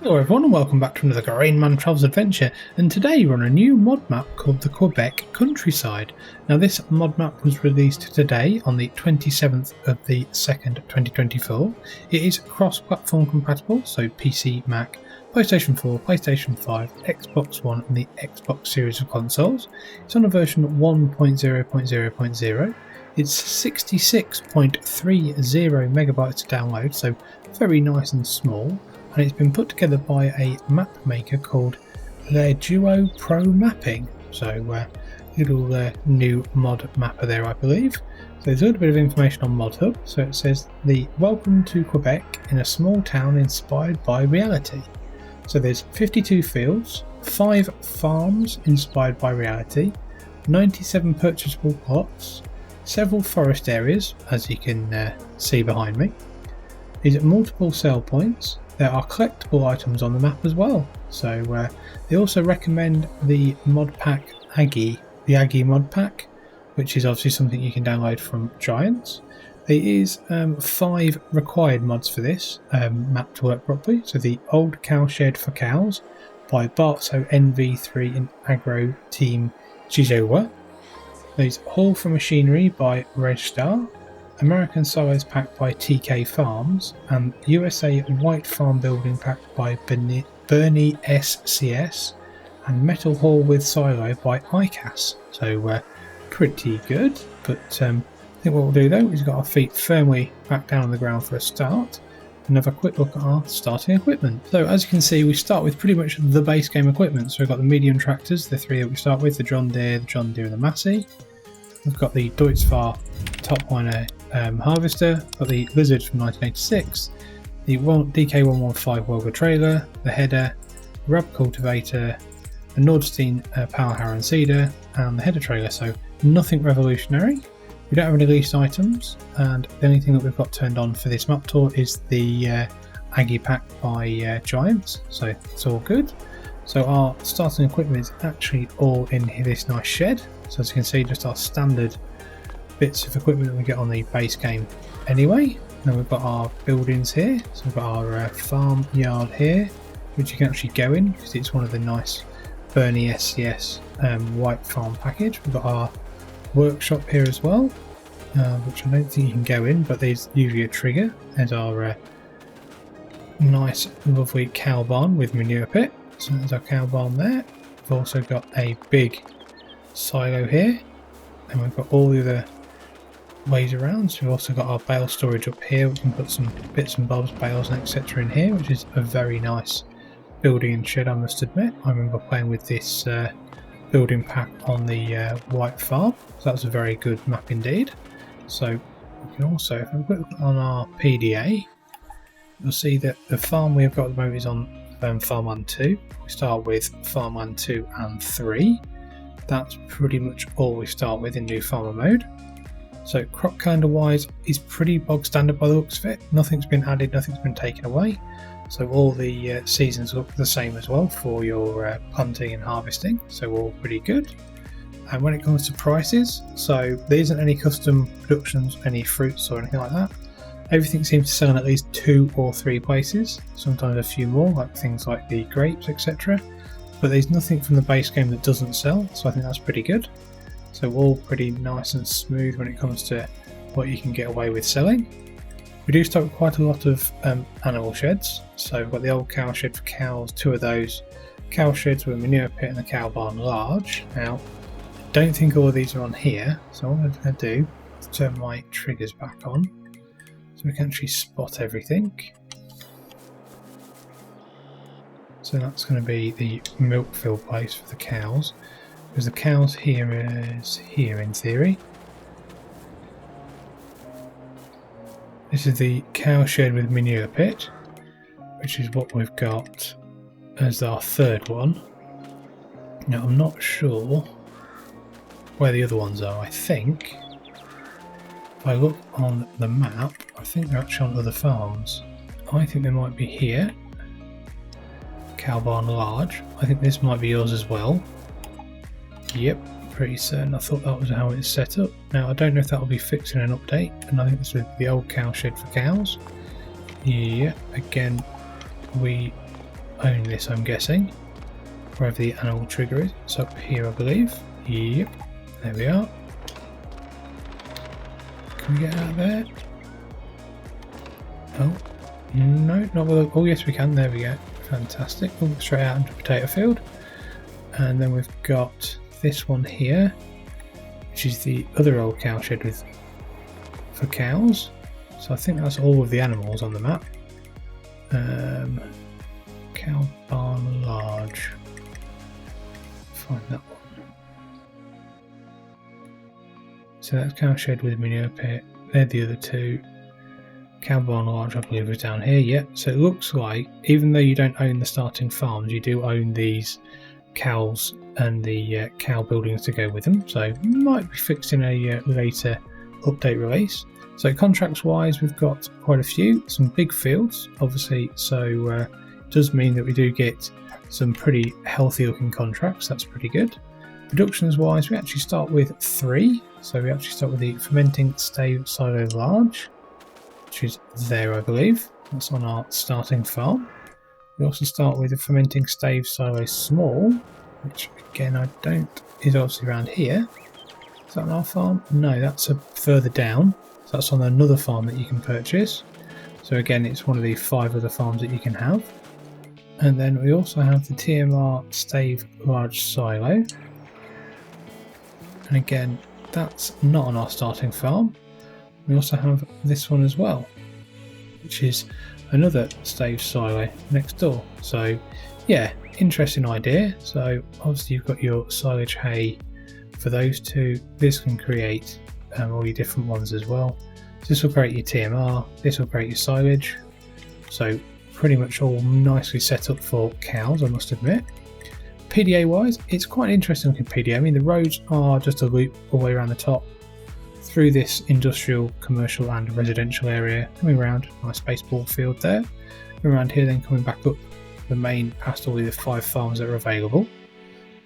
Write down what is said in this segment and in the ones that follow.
Hello everyone and welcome back to another Grainman Travels Adventure, and today we're on a new mod map called the Quebec Countryside. Now this mod map was released today on the 27th of the 2nd 2024. It is cross-platform compatible, so PC, Mac, PlayStation 4, PlayStation 5, Xbox One and the Xbox series of consoles. It's on a version 1.0.0.0. It's 66.30 megabytes to download, so very nice and small. And it's been put together by a map maker called LeDuoProMapping. So little new mod mapper there, I believe. So there's a little bit of information on ModHub. So it says the welcome to Quebec in a small town inspired by reality. So there's 52 fields, 5 farms inspired by reality, 97 purchasable plots, several forest areas, as you can see behind me. There's multiple sell points. There are collectible items on the map as well. So they also recommend the mod pack Aggie, the Aggie mod pack, which is obviously something you can download from Giants. There is 5 required mods for this map to work properly. So the Old Cowshed for Cows by Bartso NV3 and AgroTeamJezewo. There's Hall for Machinery by Rejstar, American Silos Pack by TK Farms, and USA White Farm Building Pack by BERNIESCS, and Metal Hall with Silo by ikas. So pretty good, but I think what we'll do though is got our feet firmly back down on the ground for a start and have a quick look at our starting equipment. So as you can see, we start with pretty much the base game equipment. So we've got the medium tractors, the 3 that we start with, the John Deere and the Massey. We've got the Deutz-Fahr Topliner harvester, got the Lizard from 1986, the DK115 Welger trailer, the header, Rab cultivator, the Nordstein power harrow and seeder, and the header trailer. So nothing revolutionary. We don't have any leased items, and the only thing that we've got turned on for this map tour is the Aggie pack by Giants, so it's all good. So our starting equipment is actually all in this nice shed. So as you can see, just our standard bits of equipment that we get on the base game anyway. Then we've got our buildings here. So we've got our farm yard here, which you can actually go in because it's one of the nice BERNIESCS white farm package. We've got our workshop here as well, which I don't think you can go in, but there's usually a trigger. There's our nice lovely cow barn with manure pit. So there's our cow barn there. We've also got a big silo here, and we've got all the other ways around. So we've also got our bale storage up here. We can put some bits and bobs, bales and etc. in here, which is a very nice building and shed, I must admit. I remember playing with this building pack on the white farm, so that was a very good map indeed. So we can also, if we look on our PDA, you'll see that the farm we've got at the moment is on farmland 2. We start with farmland 2 and 3. That's pretty much all we start with in new farmer mode. So crop calendar wise is pretty bog standard by the looks of it. Nothing's been added, nothing's been taken away. So all the seasons look the same as well for your planting and harvesting. So all pretty good. And when it comes to prices, so there isn't any custom productions, any fruits or anything like that. Everything seems to sell in at least 2 or 3 places, sometimes a few more, like things like the grapes, etc. But there's nothing from the base game that doesn't sell, so I think that's pretty good. So all pretty nice and smooth when it comes to what you can get away with selling. We do stock quite a lot of animal sheds, so we've got the old cow shed for cows, 2 of those, cow sheds with a manure pit and a cow barn large. Now, I don't think all of these are on here, so what I'm going to do is turn my triggers back on, so we can actually spot everything. So that's going to be the milk fill place for the cows, because the cows here is here in theory. This is the cow shed with manure pit, which is what we've got as our 3rd one. Now I'm not sure where the other ones are. I think if I look on the map, I think they're actually on other farms. I think they might be here. Cow barn large. I think this might be yours as well. Yep, pretty certain. I thought that was how it's set up. Now I don't know if that will be fixed in an update, and I think this is the old cow shed for cows. Yeah, again we own this, I'm guessing. Wherever the animal trigger is. It's up here, I believe. Yep, there we are. Can we get out of there? Oh, no, not with. Oh, yes, we can. There we go. Fantastic. Oh, straight out into the potato field. And then we've got this one here, which is the other old cowshed for cows. So I think that's all of the animals on the map. Cow barn large. Find that one. So that's cowshed with manure pit. They're the other two. Cow barn large, I believe, is down here. Yep. So it looks like, even though you don't own the starting farms, you do own these cows and the cow buildings to go with them. So might be fixed in a later update release. So contracts wise, we've got quite a few, some big fields, obviously. So it does mean that we do get some pretty healthy looking contracts. That's pretty good. Productions wise, we actually start with 3. So we actually start with the fermenting stave silo large, which is there, I believe. That's on our starting farm. We also start with the fermenting stave silo small, which again I don't, is obviously around here. Is that on our farm? No, that's further down. So that's on another farm that you can purchase. So again, it's one of the 5 other farms that you can have. And then we also have the TMR stave large silo. And again, that's not on our starting farm. We also have this one as well, which is another stave silo next door. So yeah, interesting idea. So obviously you've got your silage hay for those two. This can create all your different ones as well. So this will create your TMR, this will create your silage. So pretty much all nicely set up for cows, I must admit. PDA wise, it's quite interesting looking PDA. I mean, the roads are just a loop all the way around the top through this industrial, commercial and residential area, coming around, nice baseball field there, around here, then coming back up the main past all the 5 farms that are available.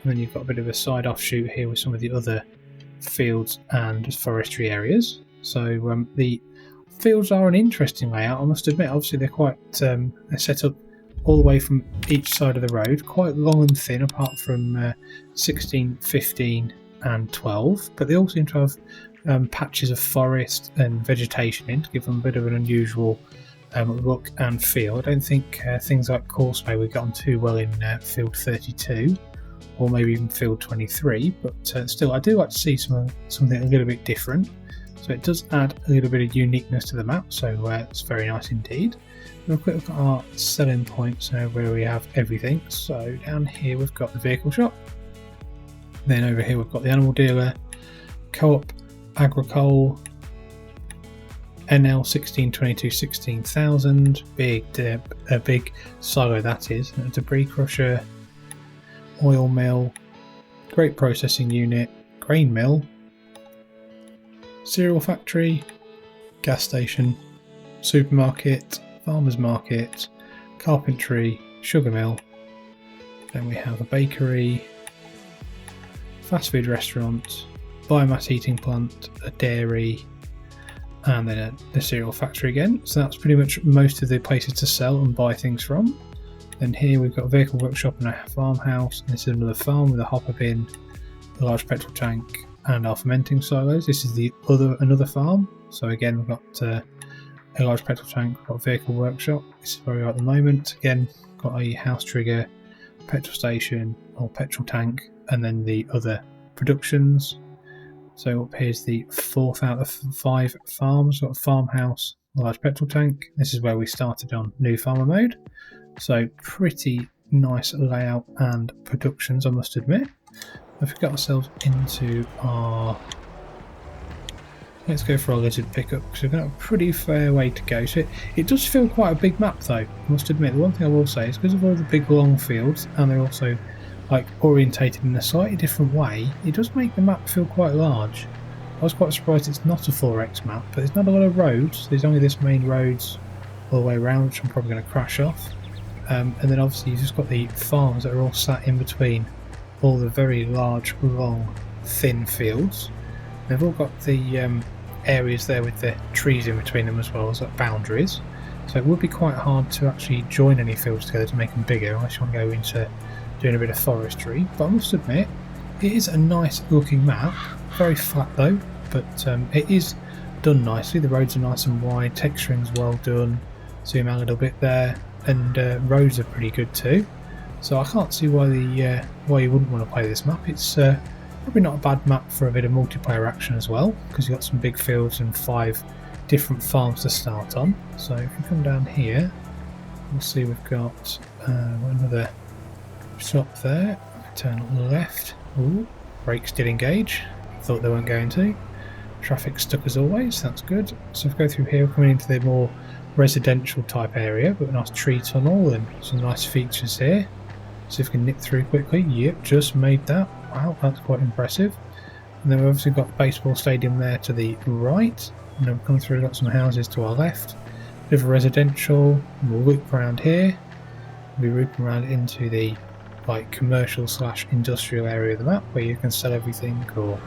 And then you've got a bit of a side offshoot here with some of the other fields and forestry areas. So the fields are an interesting layout, I must admit. Obviously they're quite they're set up all the way from each side of the road, quite long and thin apart from 16, 15 and 12, but they all seem to have patches of forest and vegetation in to give them a bit of an unusual look and feel. I don't think things like Causeway would get on too well in field 32 or maybe even field 23, but still I do like to see something a little bit different. So it does add a little bit of uniqueness to the map, so it's very nice indeed. We'll quick look at our selling points where we have everything. So down here we've got the vehicle shop, then over here we've got the animal dealer, co-op, agricole, NL 1622 16,000, big silo that is, a debris crusher, oil mill, grape processing unit, grain mill, cereal factory, gas station, supermarket, farmers market, carpentry, sugar mill. Then we have a bakery, fast food restaurant, biomass heating plant, a dairy, and then the cereal factory again. So that's pretty much most of the places to sell and buy things from. Then here we've got a vehicle workshop and a farmhouse. And this is another farm with a hopper bin, a large petrol tank, and our fermenting silos. This is another farm. So again, we've got a large petrol tank, we've got a vehicle workshop. This is where we are at the moment. Again, got a house trigger, petrol station or petrol tank, and then the other productions. So up here's the 4th out of 5 farms. We've got a farmhouse, a large petrol tank. This is where we started on new farmer mode. So pretty nice layout and productions, I must admit. If we get ourselves into our... Let's go for our lizard pickup, because we've got a pretty fair way to go. So it does feel quite a big map though, I must admit. The one thing I will say is because of all the big long fields, and they're also like orientated in a slightly different way, it does make the map feel quite large. I was quite surprised it's not a 4x map, but there's not a lot of roads. There's only this main roads all the way around, which I'm probably going to crash off. And then obviously you've just got the farms that are all sat in between all the very large, long, thin fields. They've all got the areas there with the trees in between them as well as like boundaries. So it would be quite hard to actually join any fields together to make them bigger unless you want to go into doing a bit of forestry. But I must admit, it is a nice looking map. Very flat though, but it is done nicely. The roads are nice and wide, texturing's well done. Zoom out a little bit there, and roads are pretty good too. So I can't see why why you wouldn't want to play this map. It's probably not a bad map for a bit of multiplayer action as well, because you've got some big fields and 5 different farms to start on. So if we come down here, we'll see we've got another stop there. Turn left. Ooh, brakes did engage. Thought they weren't going to. Traffic stuck as always, that's good. So if we go through here, we're coming into the more residential type area. We've got a nice tree tunnel and some nice features here. See if we can nip through quickly. Yep, just made that. Wow, that's quite impressive. And then we've obviously got the baseball stadium there to the right. And then we've come through, got some houses to our left. Bit of a residential. We'll loop around here. We'll be looping around into the commercial / industrial area of the map where you can sell everything or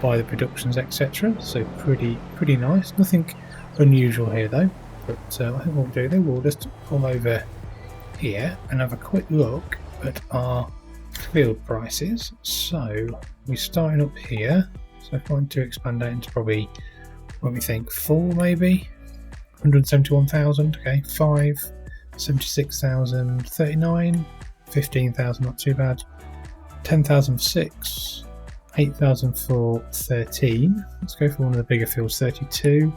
buy the productions, etc. So pretty nice. Nothing unusual here though. But I think what we'll do then, we'll just come over here and have a quick look at our field prices. So we're starting up here. So if I want to expand that into probably what we think 4 maybe. 171,000, okay, 5, 76,000, 39, 15,000, not too bad. 10,000 for 6, 8,000 for 13. Let's go for one of the bigger fields, 32.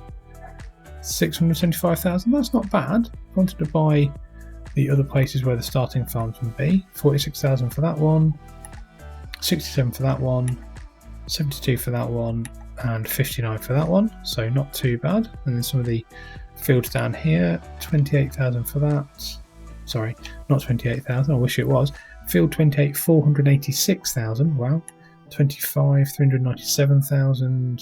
675,000, that's not bad. I wanted to buy the other places where the starting farms would be. 46,000 for that one, 67 for that one, 72 for that one, and 59 for that one, so not too bad. And then some of the fields down here, 28,000 for that. Sorry, not 28,000, I wish it was. Field 28, 486,000, wow. 25, 397,000.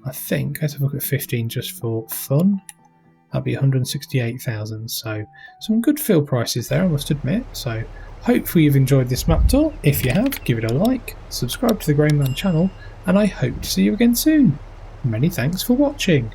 I think, let's have a look at 15 just for fun. That'd be 168,000, so some good field prices there, I must admit. So hopefully you've enjoyed this map tour. If you have, give it a like, subscribe to the Grainman channel, and I hope to see you again soon. Many thanks for watching.